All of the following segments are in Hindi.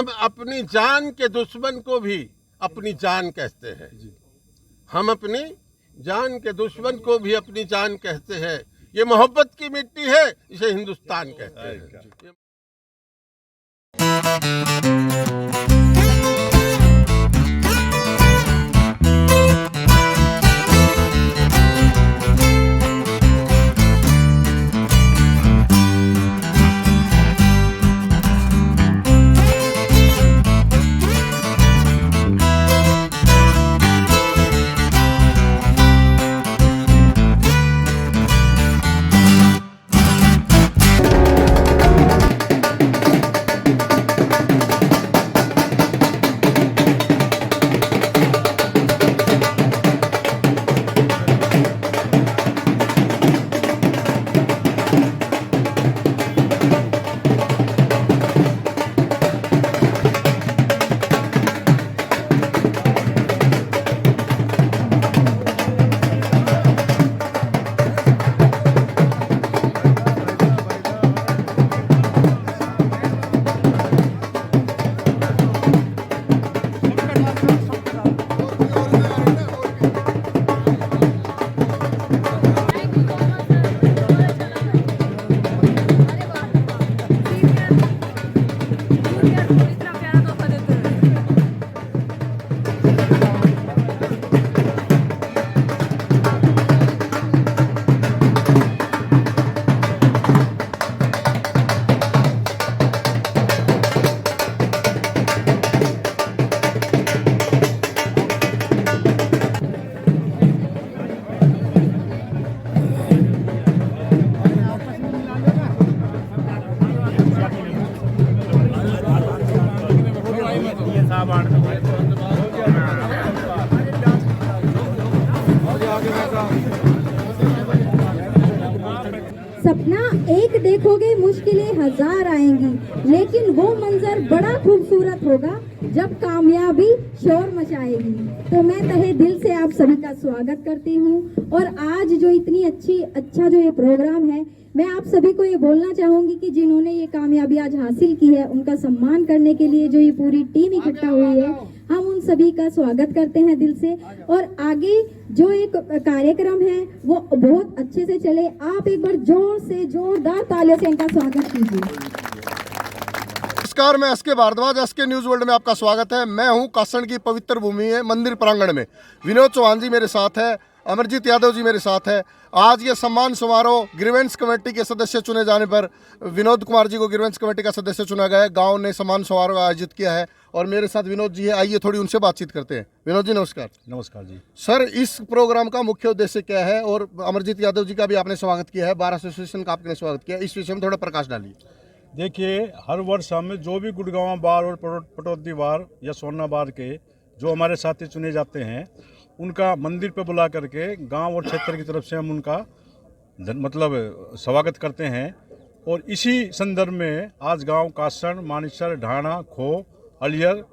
हम अपनी जान के दुश्मन को भी अपनी जान कहते हैं। हम अपनी जान के दुश्मन को भी अपनी जान कहते हैं। ये मोहब्बत की मिट्टी है, इसे हिंदुस्तान कहते हैं। सपना एक देखोगे मुश्किलें हजार आएंगी, लेकिन वो मंजर बड़ा खूबसूरत होगा जब कामयाबी शोर मचाएगी। तो मैं तहे दिल से आप सभी का स्वागत करती हूँ। और आज जो इतनी अच्छा जो ये प्रोग्राम है, मैं आप सभी को ये बोलना चाहूंगी कि जिन्होंने ये कामयाबी आज हासिल की है, उनका सम्मान करने के लिए जो ये पूरी टीम इकट्ठा हुई है, हम उन सभी का स्वागत करते हैं दिल से। और आगे जो एक कार्यक्रम है वो बहुत अच्छे से चले। आप एक बार जोरदार तालियों से इनका स्वागत कीजिए। नमस्कार, मैं SK Bhardwaj, SK news world में आपका स्वागत है। मैं हूं कासण की पवित्र भूमि है मंदिर प्रांगण में। विनोद चौहान जी मेरे साथ है, अमरजीत यादव जी मेरे साथ है। आज ये सम्मान समारोह ग्रीवेंस कमेटी के सदस्य चुने जाने पर विनोद कुमार जी को ग्रीवेंस कमेटी का सदस्य चुना गया है। गांव ने सम्मान समारोह आयोजित किया है और मेरे साथ विनोद जी है। आइए थोड़ी उनसे बातचीत करते हैं। विनोद जी नमस्कार। नमस्कार जी। सर, इस प्रोग्राम का मुख्य उद्देश्य क्या है? और अमरजीत यादव जी का भी आपने स्वागत किया है, बार एसोसिएशन का आपने स्वागत किया, इस विषय में थोड़ा प्रकाश डालिए। देखिए, हर वर्ष हम जो भी गुड़गांव बार और पटौदी बार या सोना बार के जो हमारे साथी चुने जाते हैं, उनका मंदिर पर बुला करके गांव और क्षेत्र की तरफ से हम उनका स्वागत करते हैं। और इसी संदर्भ में आज गांव कासण, मानिसर, ढाणा, खो, अलियर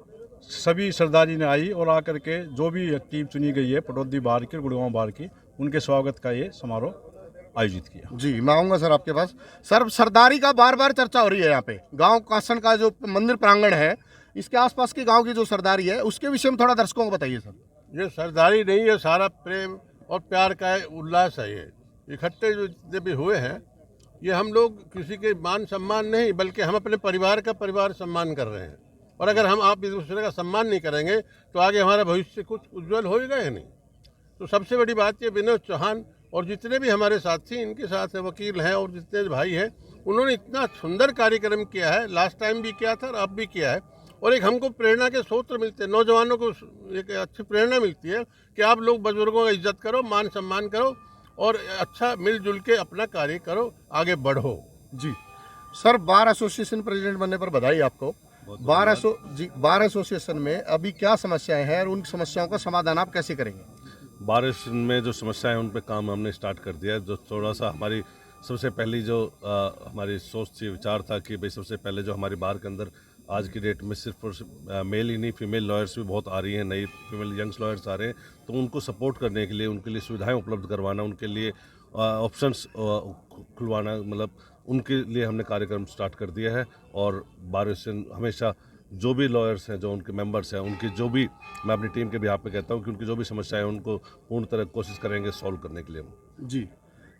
सभी सरदारी ने आई और आकर के जो भी टीम चुनी गई है पटौदी बार की, गुड़गांव बार की, उनके स्वागत का ये समारोह आयोजित किया। जी, मैं आऊँगा सर आपके पास। सर, सरदारी का बार बार चर्चा हो रही है यहाँ पे। गांव कासण का जो मंदिर प्रांगण है, इसके आसपास के गांव की जो सरदारी है, उसके विषय में थोड़ा दर्शकों को बताइए सर। ये सरदारी नहीं है, सारा प्रेम और प्यार का उल्लास है। ये इकट्ठे जो जितने भी हुए हैं, ये हम लोग किसी के मान सम्मान नहीं, बल्कि हम अपने परिवार का सम्मान कर रहे हैं। और अगर हम आप एक दूसरे का सम्मान नहीं करेंगे तो आगे हमारा भविष्य कुछ उज्जवल होएगा या नहीं। तो सबसे बड़ी बात ये, विनोद चौहान और जितने भी हमारे साथी इनके साथ वकील हैं और जितने भाई हैं, उन्होंने इतना सुंदर कार्यक्रम किया है। लास्ट टाइम भी किया था और अब भी किया है। और एक हमको प्रेरणा के स्रोत मिलते हैं, नौजवानों को एक अच्छी प्रेरणा मिलती है कि आप लोग बुजुर्गों का इज्जत करो, मान सम्मान करो और अच्छा मिलजुल के अपना कार्य करो, आगे बढ़ो। जी सर, बार एसोसिएशन प्रेसिडेंट बनने पर बधाई आपको। बार एसोसिएशन में अभी क्या समस्याएं हैं और उन समस्याओं का समाधान आप कैसे करेंगे? बार एसोसिएशन में जो समस्याएं हैं उन पे काम हमने स्टार्ट कर दिया है। जो थोड़ा सा हमारी सबसे पहली जो हमारी सोच थी, विचार था कि भाई सबसे पहले जो हमारी बार के अंदर आज की डेट में सिर्फ मेल ही नहीं, फीमेल लॉयर्स भी बहुत आ रही हैं, नई फीमेल यंग्स लॉयर्स आ रहे हैं। तो उनको सपोर्ट करने के लिए, उनके लिए सुविधाएं उपलब्ध करवाना, उनके लिए ऑप्शंस खुलवाना, उनके लिए हमने कार्यक्रम स्टार्ट कर दिया है। और बार एसोसिएशन हमेशा जो भी लॉयर्स हैं, जो उनके मेंबर्स हैं, उनकी जो भी, मैं अपनी टीम के बिहाफ पे कहता हूँ कि उनकी जो भी समस्या है उनको पूर्ण तरह कोशिश करेंगे सॉल्व करने के लिए। जी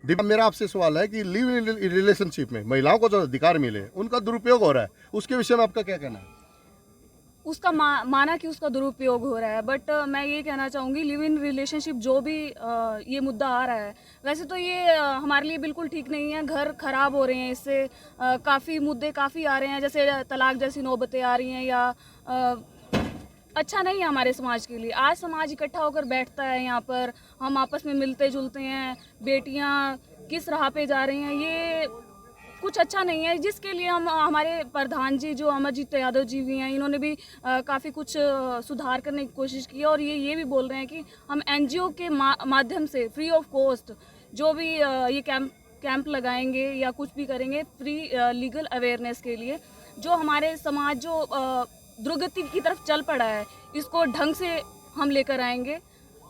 दीपक, मेरा आपसे सवाल है कि लिव इन रिलेशनशिप में महिलाओं को जो अधिकार मिले उनका दुरुपयोग हो रहा है, उसके विषय में आपका क्या कहना है? उसका माना कि उसका दुरुपयोग हो रहा है, बट मैं ये कहना चाहूँगी लिव इन रिलेशनशिप जो भी ये मुद्दा आ रहा है, वैसे तो ये हमारे लिए बिल्कुल ठीक नहीं है। घर खराब हो रहे हैं इससे, काफ़ी मुद्दे काफ़ी आ रहे हैं, जैसे तलाक जैसी नौबतें आ रही हैं, या अच्छा नहीं है हमारे समाज के लिए। आज समाज इकट्ठा होकर बैठता है यहाँ पर, हम आपस में मिलते जुलते हैं, बेटियाँ किस राह पे जा रही हैं, ये कुछ अच्छा नहीं है। जिसके लिए हम, हमारे प्रधान जी जो अमरजीत यादव जी भी हैं, इन्होंने भी काफ़ी कुछ सुधार करने की कोशिश की है, और ये भी बोल रहे हैं कि हम एनजीओ के माध्यम से फ्री ऑफ कॉस्ट जो भी ये कैंप लगाएंगे या कुछ भी करेंगे फ्री लीगल अवेयरनेस के लिए, जो हमारे समाज जो दुर्गति की तरफ चल पड़ा है इसको ढंग से हम लेकर आएंगे।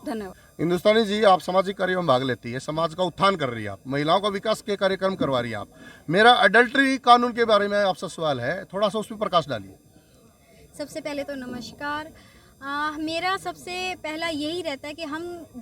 धन्यवाद। हिंदुस्तानी जी, आप सामाजिक कार्यों में भाग लेती है, समाज का उत्थान कर रही है, आप महिलाओं का विकास के कार्यक्रम करवा रही है। आप, मेरा अडल्ट्री कानून के बारे में आपसे सवाल है, थोड़ा सा उस पर प्रकाश डालिए। सबसे पहले तो नमस्कार। मेरा सबसे पहला यही रहता है कि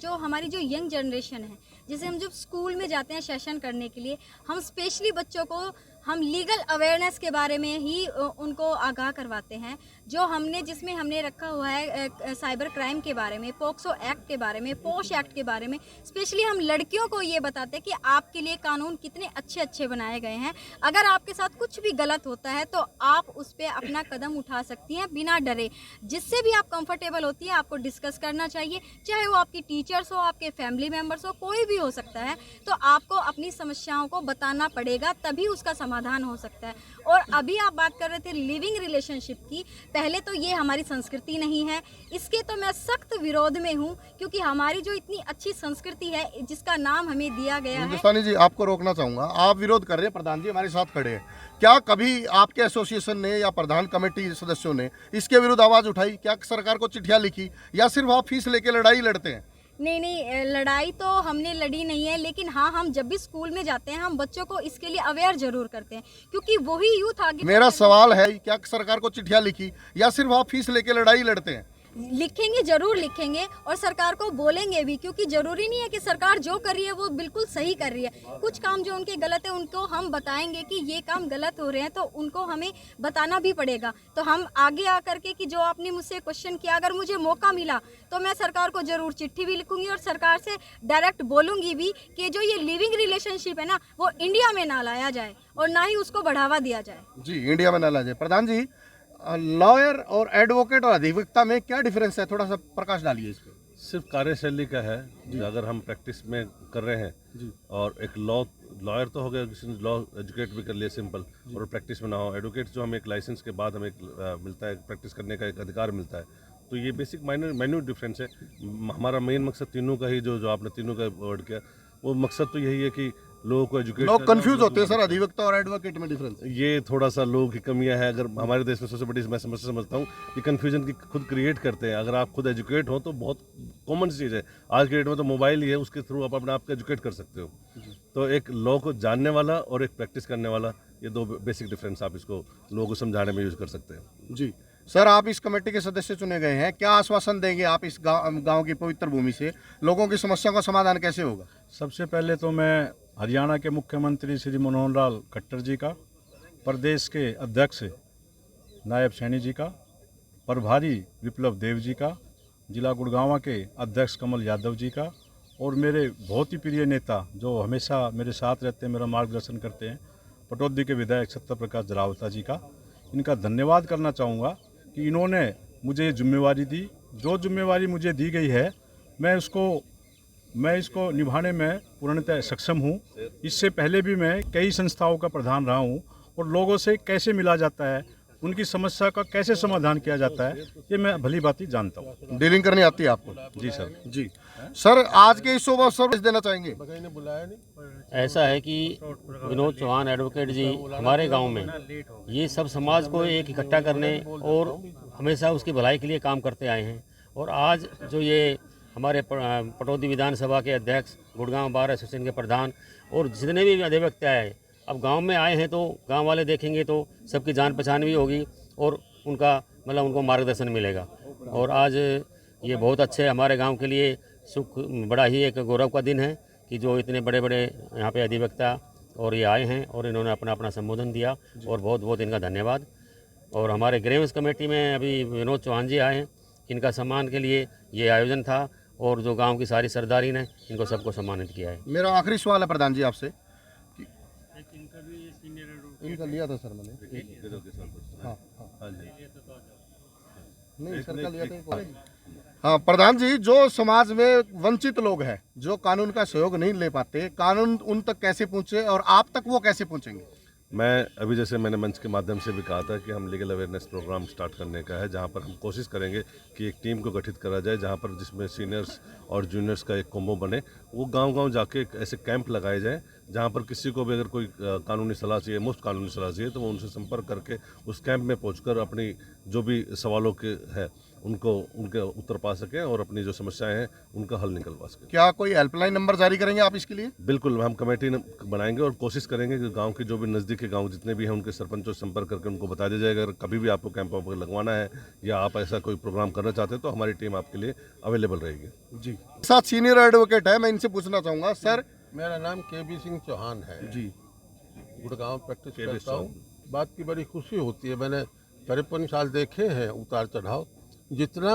हमारी जो यंग जनरेशन है, जैसे हम जब स्कूल में जाते हैं सेशन करने के लिए, हम स्पेशली बच्चों को हम लीगल अवेयरनेस के बारे में ही उनको आगाह करवाते हैं। जिसमें हमने रखा हुआ है साइबर क्राइम के बारे में, पोक्सो एक्ट के बारे में, पोश एक्ट के बारे में। स्पेशली हम लड़कियों को ये बताते हैं कि आपके लिए कानून कितने अच्छे अच्छे बनाए गए हैं। अगर आपके साथ कुछ भी गलत होता है तो आप उस पर अपना कदम उठा सकती हैं बिना डरे। जिससे भी आप कंफर्टेबल होती है आपको डिस्कस करना चाहिए, चाहे वो आपकी टीचर्स हो, आपके फैमिली मेम्बर्स हो, कोई भी हो सकता है। तो आपको अपनी समस्याओं को बताना पड़ेगा, तभी उसका समाधान हो सकता है। और अभी आप बात कर रहे थे लिविंग रिलेशनशिप की, पहले तो ये हमारी संस्कृति नहीं है, इसके तो मैं सख्त विरोध में हूँ, क्योंकि हमारी जो इतनी अच्छी संस्कृति है जिसका नाम हमें दिया गया है। हिंदुस्तानी जी, आपको रोकना चाहूंगा, आप विरोध कर रहे हैं, प्रधान जी हमारे साथ खड़े हैं। क्या कभी आपके एसोसिएशन ने या प्रधान कमेटी सदस्यों ने इसके विरुद्ध आवाज उठाई? क्या सरकार को चिट्ठियां लिखी, या सिर्फ आप फीस लेके लड़ाई लड़ते हैं? नहीं, लड़ाई तो हमने लड़ी नहीं है, लेकिन हाँ, हम जब भी स्कूल में जाते हैं हम बच्चों को इसके लिए अवेयर जरूर करते हैं, क्योंकि वही यूथ आगे। मेरा सवाल है, क्या सरकार को चिट्ठियां लिखी, या सिर्फ आप फीस लेके लड़ाई लड़ते हैं? लिखेंगे, जरूर लिखेंगे, और सरकार को बोलेंगे भी, क्योंकि जरूरी नहीं है कि सरकार जो कर रही है वो बिल्कुल सही कर रही है। कुछ काम जो उनके गलत है उनको हम बताएंगे कि ये काम गलत हो रहे हैं, तो उनको हमें बताना भी पड़ेगा। तो हम आगे आकर के, कि जो आपने मुझसे क्वेश्चन किया, अगर मुझे मौका मिला तो मैं सरकार को जरूर चिट्ठी भी लिखूंगी, और सरकार से डायरेक्ट बोलूंगी भी कि जो ये लिविंग रिलेशनशिप है ना, वो इंडिया में ना लाया जाए और ना ही उसको बढ़ावा दिया जाए। जी, इंडिया में ना लाया जाए। प्रधान जी, लॉयर और एडवोकेट और अधिवक्ता में क्या डिफरेंस है, थोड़ा सा प्रकाश डालिए इस पे। सिर्फ कार्यशैली का है। अगर हम प्रैक्टिस में कर रहे हैं जी, और एक लॉयर तो हो गया, किसी ने लॉ एजुकेट भी कर लिया सिंपल, और प्रैक्टिस में ना हो। एडवोकेट जो हमें एक लाइसेंस के बाद हमें मिलता है, प्रैक्टिस करने का एक अधिकार मिलता है, तो ये बेसिक माइन्यूट डिफरेंस है। हमारा मेन मकसद तीनों का ही, जो आपने तीनों का वर्ड किया, वो मकसद तो यही है कि लोगों को एजुकेट। लोग कंफ्यूज होते हैं सर, अधिवक्ता और एडवोकेट में डिफरेंस। ये थोड़ा सा लोगों की कमियां है। अगर हमारे देश में सबसे बड़ी मैं समस्या समझता हूँ कि कन्फ्यूजन की खुद क्रिएट करते हैं। अगर आप खुद एजुकेट हो तो बहुत कॉमन चीज़ है, आज के डेट में तो मोबाइल ही है, उसके थ्रू आप अपने आप को एजुकेट कर सकते हो। तो एक लॉ को जानने वाला और एक प्रैक्टिस करने वाला, ये दो बेसिक डिफरेंस आप इसको लोगों को समझाने में यूज़ कर सकते हैं। जी सर, आप इस कमेटी के सदस्य चुने गए हैं, क्या आश्वासन देंगे आप इस गांव की पवित्र भूमि से? लोगों की समस्या का समाधान कैसे होगा? सबसे पहले तो मैं हरियाणा के मुख्यमंत्री श्री मनोहर लाल खट्टर जी का, प्रदेश के अध्यक्ष नायब सैनी जी का, प्रभारी विप्लव देव जी का, जिला गुड़गांव के अध्यक्ष कमल यादव जी का, और मेरे बहुत ही प्रिय नेता जो हमेशा मेरे साथ रहते हैं, मेरा मार्गदर्शन करते हैं, पटौदी के विधायक सत्य प्रकाश जरावता जी का। इनका धन्यवाद करना चाहूँगा कि इन्होंने मुझे जिम्मेवारी दी। जो जिम्मेवारी मुझे दी गई है मैं इसको निभाने में पूर्णतः सक्षम हूँ। इससे पहले भी मैं कई संस्थाओं का प्रधान रहा हूँ, और लोगों से कैसे मिला जाता है, उनकी समस्या का कैसे समाधान किया जाता है, ये मैं भली भांति जानता हूँ। डीलिंग करनी आती है आपको? जी सर। जी सर, आज के इस शुभ अवसर पर देना चाहेंगे? ऐसा है कि विनोद चौहान एडवोकेट जी हमारे गांव में ये सब समाज को एक इकट्ठा करने और हमेशा उसकी भलाई के लिए काम करते आए हैं। और आज जो ये हमारे पटौदी विधानसभा के अध्यक्ष, गुड़गांव बार एसोसिएशन के प्रधान, और जितने भी अधिवक्ता हैं, अब गांव में आए हैं तो गांव वाले देखेंगे तो सबकी जान पहचान भी होगी, और उनका मतलब उनको मार्गदर्शन मिलेगा। और आज ये बहुत अच्छे हमारे गांव के लिए सुख, बड़ा ही एक गौरव का दिन है कि जो इतने बड़े बड़े यहाँ पे अधिवक्ता और ये आए हैं और इन्होंने अपना अपना संबोधन दिया और बहुत बहुत इनका धन्यवाद। और हमारे ग्रीवेंस कमेटी में अभी विनोद चौहान जी आए हैं, इनका सम्मान के लिए ये आयोजन था और जो गांव की सारी सरदारी ने इनको सबको सम्मानित किया है। मेरा आखिरी सवाल है प्रधान जी आपसे, इनका लिया था सर मैंने, हाँ हाँ नहीं सर का लिया था। हाँ प्रधान जी, जो समाज में वंचित लोग हैं, जो कानून का सहयोग नहीं ले पाते, कानून उन तक कैसे पहुंचे और आप तक वो कैसे पहुंचेंगे? मैं अभी जैसे मैंने मंच के माध्यम से भी कहा था कि हम लीगल अवेयरनेस प्रोग्राम स्टार्ट करने का है, जहां पर हम कोशिश करेंगे कि एक टीम को गठित करा जाए, जहां पर जिसमें सीनियर्स और जूनियर्स का एक कॉम्बो बने। वो गांव-गांव जाके ऐसे कैंप लगाए जाएं जहां पर किसी को भी अगर कोई कानूनी सलाह चाहिए, मुफ्त कानूनी सलाह चाहिए, तो वो उनसे संपर्क करके उस कैंप में पहुँचकर अपनी जो भी सवालों के है उनको उनके उत्तर पा सकें और अपनी जो समस्याएं हैं उनका हल निकलवा सकें। क्या कोई हेल्पलाइन नंबर जारी करेंगे आप इसके लिए? बिल्कुल, हम कमेटी बनाएंगे और कोशिश करेंगे कि गांव के जो भी नज़दीक के गांव जितने भी हैं उनके सरपंचों से संपर्क करके उनको बता दिया जाएगा। अगर कभी भी आपको कैंप वैम्प लगवाना है या आप ऐसा कोई प्रोग्राम करना चाहते हैं तो हमारी टीम आपके लिए अवेलेबल रहेगी। जी, साथ सीनियर एडवोकेट है, मैं इनसे पूछना चाहूँगा। सर, मेरा नाम KB सिंह चौहान है जी, गुड़गांव प्रैक्टिस करता हूँ। बात की बड़ी खुशी होती है, मैंने 53 साल देखे हैं उतार चढ़ाव। जितना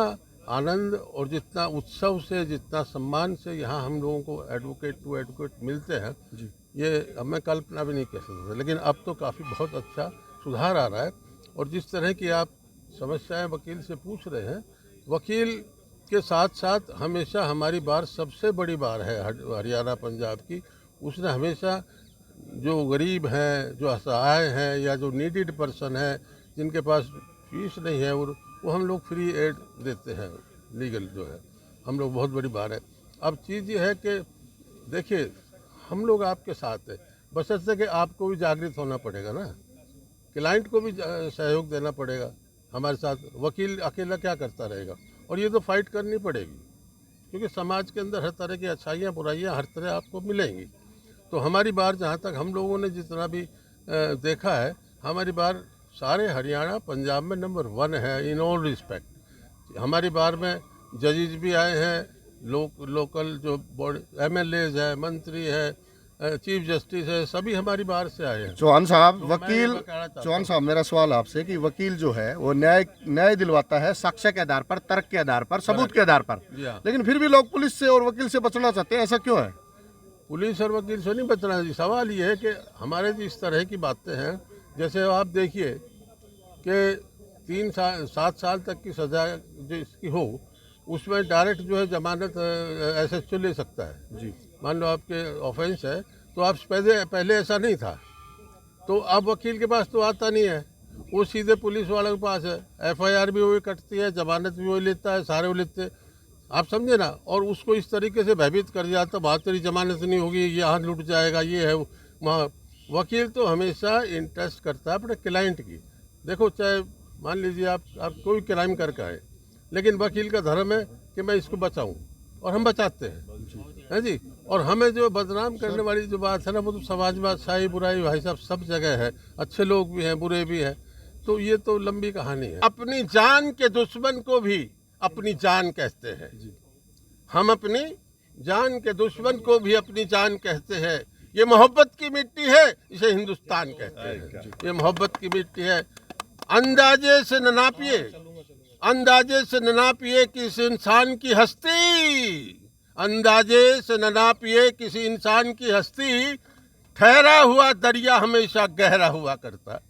आनंद और जितना उत्सव से, जितना सम्मान से यहाँ हम लोगों को एडवोकेट टू एडवोकेट मिलते हैं, ये अब मैं कल्पना भी नहीं कर सकता। लेकिन अब तो काफ़ी बहुत अच्छा सुधार आ रहा है। और जिस तरह की आप समस्याएं वकील से पूछ रहे हैं, वकील के साथ साथ हमेशा हमारी बार सबसे बड़ी बार है हरियाणा पंजाब की। उसने हमेशा जो गरीब हैं, जो असहाय हैं या जो नीडिड पर्सन है, जिनके पास फीस नहीं है, वो हम लोग फ्री एड देते हैं। लीगल जो है हम लोग बहुत बड़ी बात है। अब चीज़ ये है कि देखिए, हम लोग आपके साथ हैं, बशर्ते कि आपको भी जागृत होना पड़ेगा ना, क्लाइंट को भी सहयोग देना पड़ेगा हमारे साथ। वकील अकेला क्या करता रहेगा? और ये तो फाइट करनी पड़ेगी, क्योंकि समाज के अंदर हर तरह की अच्छाइयाँ बुराइयाँ हर तरह आपको मिलेंगी। तो हमारी बार, जहाँ तक हम लोगों ने जितना भी देखा है, हमारी बार सारे हरियाणा पंजाब में नंबर 1 है इन ऑल रिस्पेक्ट। हमारी बार में जजेज भी आए हैं, लोकल जो बॉडी MLAs है, मंत्री है, चीफ जस्टिस है, सभी हमारी बार से आए हैं। चौहान साहब, तो वकील चौहान साहब, मेरा सवाल आपसे कि वकील जो है वो न्याय दिलवाता है साक्ष्य के आधार पर, तर्क के आधार पर, सबूत के आधार पर, लेकिन फिर भी लोग पुलिस से और वकील से बचना चाहते हैं, ऐसा क्यों है? पुलिस और वकील से नहीं बचना जी। सवाल ये है कि हमारे इस तरह की बातें हैं, जैसे आप देखिए कि 7 साल तक की सजा जो इसकी हो, उसमें डायरेक्ट जो है जमानत SHO ले सकता है जी। मान लो आपके ऑफेंस है, तो आप पहले ऐसा नहीं था, तो अब वकील के पास तो आता नहीं है, वो सीधे पुलिस वालों के पास है। FIR भी वही कटती है, जमानत भी वही लेता है, सारे वो लेते, आप समझे ना। और उसको इस तरीके से भयभीत कर दिया, तो बात तेरी जमानत नहीं होगी, यहाँ लूट जाएगा, ये है वहाँ। वकील तो हमेशा इंटरेस्ट करता है अपने क्लाइंट की। देखो, चाहे मान लीजिए आप कोई क्राइम करके आए, लेकिन वकील का धर्म है कि मैं इसको बचाऊं, और हम बचाते हैं जी। और हमें जो बदनाम करने वाली जो बात है ना, वो तो समाजवाद, शाही बुराई भाई साहब सब जगह है, अच्छे लोग भी हैं, बुरे भी हैं, तो ये तो लंबी कहानी है। अपनी जान के दुश्मन को भी अपनी जान कहते हैं। हम अपनी जान के दुश्मन को भी अपनी जान कहते हैं। ये मोहब्बत की मिट्टी है, इसे हिंदुस्तान कहते हैं। ये मोहब्बत की मिट्टी है। अंदाजे से न नापिए, अंदाजे से न नापिए किसी इंसान की हस्ती, अंदाजे से न नापिए किसी इंसान की हस्ती, ठहरा हुआ दरिया हमेशा गहरा हुआ करता है।